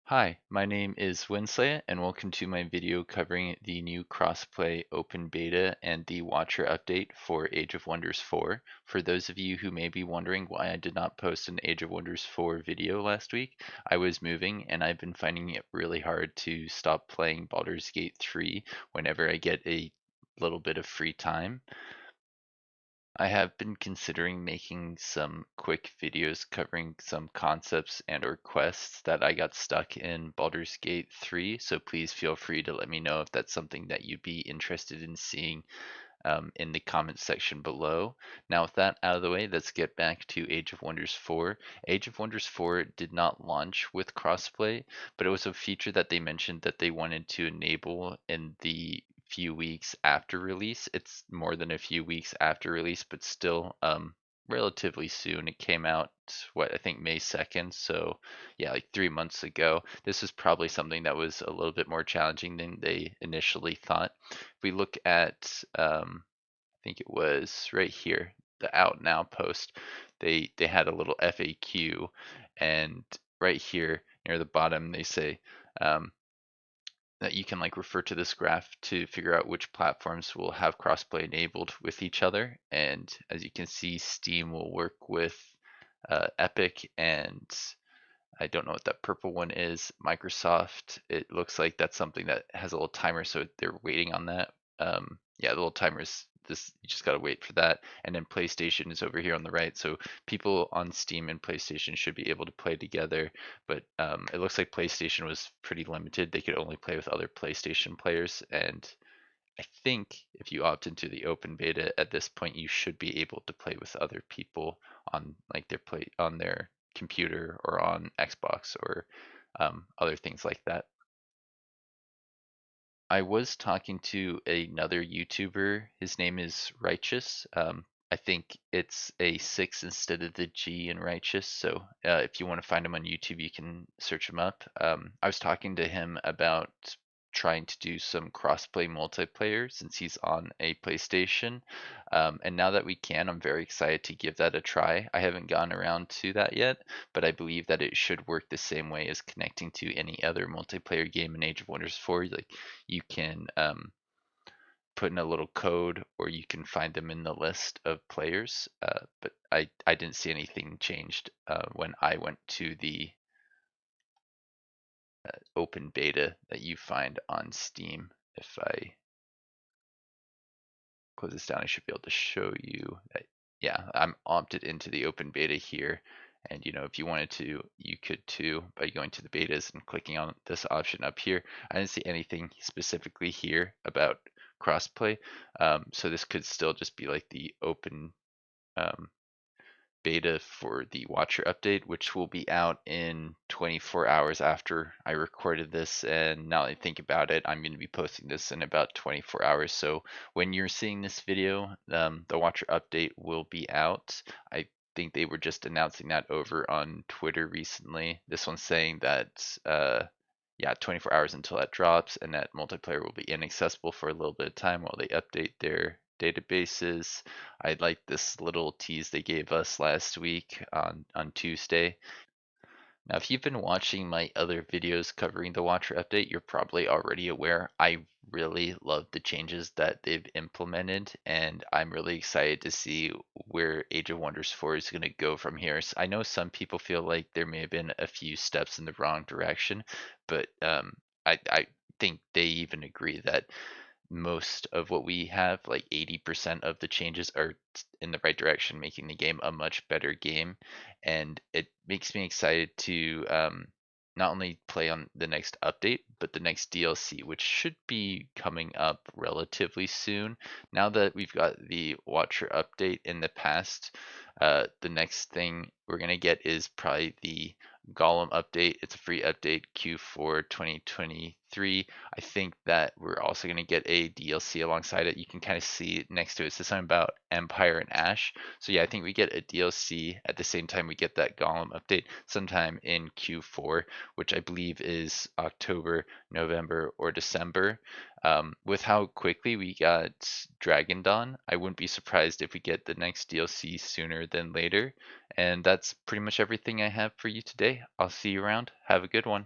Hi, my name is Winsley, and welcome to my video covering the new Crossplay Open Beta and the Watcher update for Age of Wonders 4. For those of you who may be wondering why I did not post an Age of Wonders 4 video last week, I was moving and I've been finding it really hard to stop playing Baldur's Gate 3 whenever I get a little bit of free time. I have been considering making some quick videos covering some concepts and or quests that I got stuck in Baldur's Gate 3, so please feel free to let me know if that's something that you'd be interested in seeing in the comments section below. Now with that out of the way, let's get back to Age of Wonders 4. Age of Wonders 4 did not launch with crossplay, but it was a feature that they mentioned that they wanted to enable in the few weeks after release. It's more than a few weeks after release, but still relatively soon. It came out, what, I think May 2nd, so yeah, like 3 months ago. This is probably something that was a little bit more challenging than they initially thought. If we look at, I think it was right here, the out now post, they had a little FAQ, and right here near the bottom they say um, that you can like refer to this graph to figure out which platforms will have crossplay enabled with each other. And as you can see, Steam will work with Epic, and I don't know what that purple one is. Microsoft, it looks like that's something that has a little timer, so they're waiting on that. Yeah, the little timer is this, you just gotta wait for that. And then PlayStation is over here on the right, so people on Steam and PlayStation should be able to play together, but it looks like PlayStation was pretty limited. They could only play with other PlayStation players, and I think if you opt into the open beta at this point, you should be able to play with other people on like their computer or on Xbox or other things like that. I was talking to another YouTuber. His name is Righteous. I think it's a six instead of the G in Righteous. So if you want to find him on YouTube, you can search him up. I was talking to him about trying to do some crossplay multiplayer since he's on a PlayStation. And now that we can, I'm very excited to give that a try. I haven't gotten around to that yet, but I believe that it should work the same way as connecting to any other multiplayer game in Age of Wonders 4. Like you can put in a little code or you can find them in the list of players. But I didn't see anything changed when I went to the open beta that you find on Steam. If I close this down, I should be able to show you that, yeah, I'm opted into the open beta here. And if you wanted to, you could too by going to the betas and clicking on this option up here. I didn't see anything specifically here about crossplay. So this could still just be like the open um, beta for the Watcher update, which will be out in 24 hours after I recorded this. And now that I think about it, I'm going to be posting this in about 24 hours. So when you're seeing this video, the Watcher update will be out. I think they were just announcing that over on Twitter recently. This one's saying that yeah, 24 hours until that drops, and that multiplayer will be inaccessible for a little bit of time while they update their databases. I like this little tease they gave us last week on Tuesday. Now, if you've been watching my other videos covering the Watcher update, you're probably already aware I really love the changes that they've implemented, and I'm really excited to see where Age of Wonders 4 is going to go from here. So I know some people feel like there may have been a few steps in the wrong direction, but I think they even agree that most of what we have, like 80% of the changes, are in the right direction, making the game a much better game. And it makes me excited to not only play on the next update, but the next DLC, which should be coming up relatively soon. Now that we've got the Watcher update in the past, the next thing we're going to get is probably the Golem update. It's a free update, Q4 2023. I think that we're also going to get a DLC alongside it. You can kind of see it next to it. It says something about Empire and Ash. So yeah, I think we get a DLC at the same time we get that Golem update sometime in Q4, which I believe is October, November, or December. With how quickly we got Dragon Dawn, I wouldn't be surprised if we get the next DLC sooner than later. And that's pretty much everything I have for you today. I'll see you around. Have a good one.